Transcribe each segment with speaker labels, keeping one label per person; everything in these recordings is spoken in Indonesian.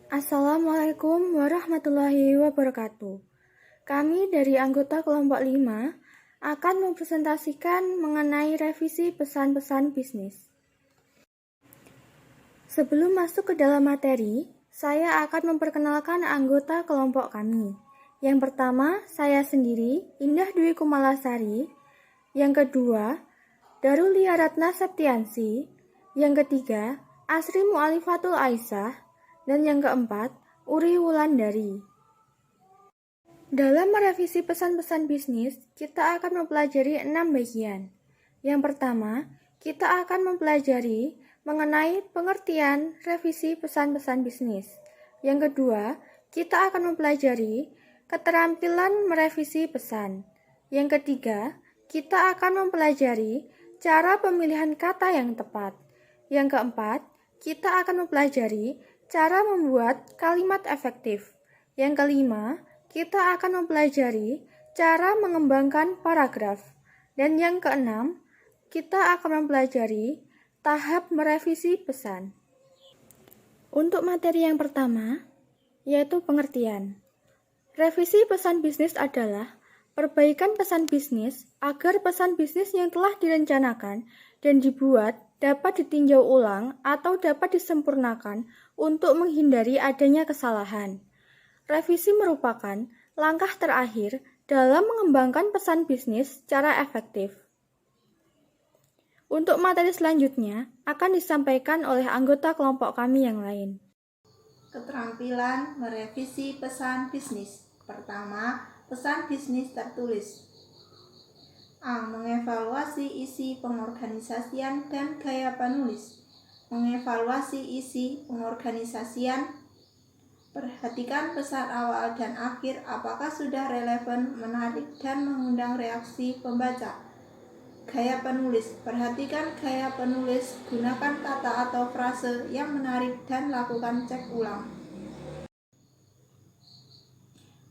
Speaker 1: Assalamualaikum warahmatullahi wabarakatuh. Kami dari anggota kelompok 5 akan mempresentasikan mengenai revisi pesan-pesan bisnis. Sebelum masuk ke dalam materi, saya akan memperkenalkan anggota kelompok kami. Yang pertama, saya sendiri, Indah Dwi Kumalasari. Yang kedua, Darulia Ratna Septiansi. Yang ketiga, Asri Mu'alifatul Aisyah. Dan yang keempat, Uri Wulandari. Dalam merevisi pesan-pesan bisnis, kita akan mempelajari 6 bagian. Yang pertama, kita akan mempelajari mengenai pengertian revisi pesan-pesan bisnis. Yang kedua, kita akan mempelajari keterampilan merevisi pesan. Yang ketiga, kita akan mempelajari cara pemilihan kata yang tepat. Yang keempat, kita akan mempelajari cara membuat kalimat efektif. Yang kelima, kita akan mempelajari cara mengembangkan paragraf. Dan yang keenam, kita akan mempelajari tahap merevisi pesan. Untuk materi yang pertama, yaitu pengertian. Revisi pesan bisnis adalah perbaikan pesan bisnis agar pesan bisnis yang telah direncanakan dan dibuat dapat ditinjau ulang atau dapat disempurnakan untuk menghindari adanya kesalahan. Revisi merupakan langkah terakhir dalam mengembangkan pesan bisnis secara efektif. Untuk materi selanjutnya akan disampaikan oleh anggota kelompok kami yang lain.
Speaker 2: Keterampilan merevisi pesan bisnis. Pertama, pesan bisnis tertulis. A. Mengevaluasi isi pengorganisasian dan gaya penulis. Mengevaluasi isi pengorganisasian. Perhatikan pesan awal dan akhir apakah sudah relevan, menarik, dan mengundang reaksi pembaca. Gaya penulis. Perhatikan gaya penulis, gunakan kata atau frase yang menarik dan lakukan cek ulang.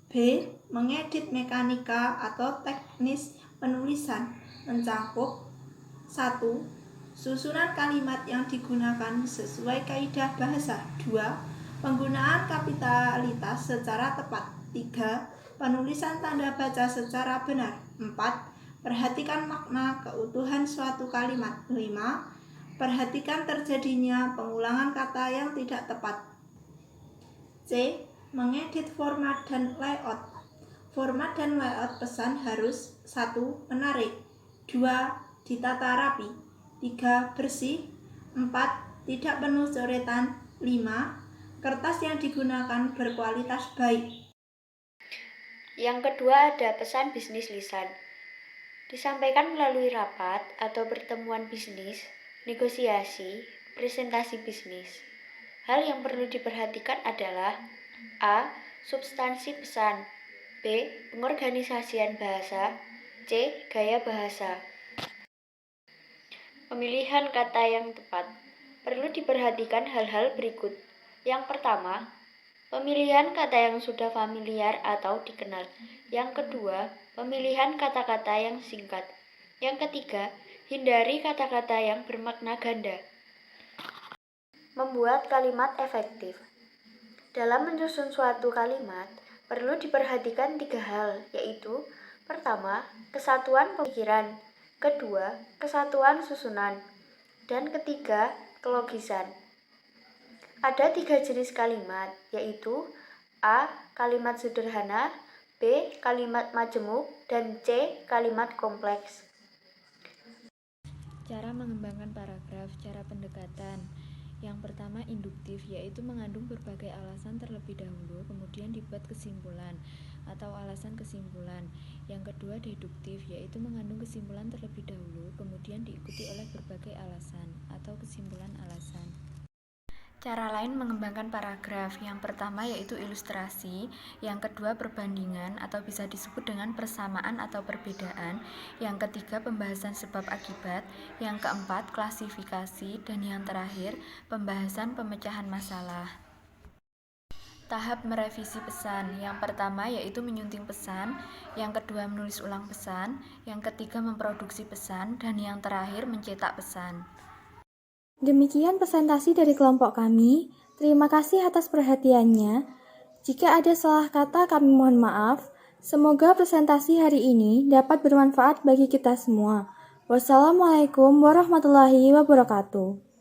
Speaker 2: B. Mengedit mekanika atau teknis penulisan. Mencakup 1. Susunan kalimat yang digunakan sesuai kaidah bahasa. 2. Penggunaan kapitalitas secara tepat. 3. Penulisan tanda baca secara benar. 4. Perhatikan makna keutuhan suatu kalimat. 5. Perhatikan terjadinya pengulangan kata yang tidak tepat. C. Mengedit format dan layout. Format dan layout pesan harus 1. Menarik. 2. Ditata rapi. 3. Bersih. 4. Tidak penuh coretan. 5. Kertas yang digunakan berkualitas baik.
Speaker 3: Yang kedua ada pesan bisnis lisan. Disampaikan melalui rapat atau pertemuan bisnis, negosiasi, presentasi bisnis. Hal yang perlu diperhatikan adalah A. Substansi pesan. B. Pengorganisasian bahasa. C. Gaya bahasa. Pemilihan kata yang tepat. Perlu diperhatikan hal-hal berikut. Yang pertama, pemilihan kata yang sudah familiar atau dikenal. Yang kedua, pemilihan kata-kata yang singkat. Yang ketiga, hindari kata-kata yang bermakna ganda. Membuat kalimat efektif. Dalam menyusun suatu kalimat, perlu diperhatikan 3 hal, yaitu pertama, kesatuan pemikiran, kedua, kesatuan susunan, dan ketiga, kelogisan. Ada 3 jenis kalimat, yaitu A. Kalimat sederhana, B. Kalimat majemuk, dan C. Kalimat kompleks.
Speaker 4: Cara mengembangkan paragraf, cara pendekatan. Yang pertama induktif, yaitu mengandung berbagai alasan terlebih dahulu, kemudian dibuat kesimpulan atau alasan kesimpulan. Yang kedua deduktif, yaitu mengandung kesimpulan terlebih dahulu, kemudian diikuti oleh berbagai alasan atau kesimpulan alasan. Cara lain mengembangkan paragraf, yang pertama yaitu ilustrasi, yang kedua perbandingan atau bisa disebut dengan persamaan atau perbedaan, yang ketiga pembahasan sebab akibat, yang keempat klasifikasi, dan yang terakhir pembahasan pemecahan masalah. Tahap merevisi pesan, yang pertama yaitu menyunting pesan, yang kedua menulis ulang pesan, yang ketiga memproduksi pesan, dan yang terakhir mencetak pesan.
Speaker 1: Demikian presentasi dari kelompok kami. Terima kasih atas perhatiannya. Jika ada salah kata, kami mohon maaf. Semoga presentasi hari ini dapat bermanfaat bagi kita semua. Wassalamualaikum warahmatullahi wabarakatuh.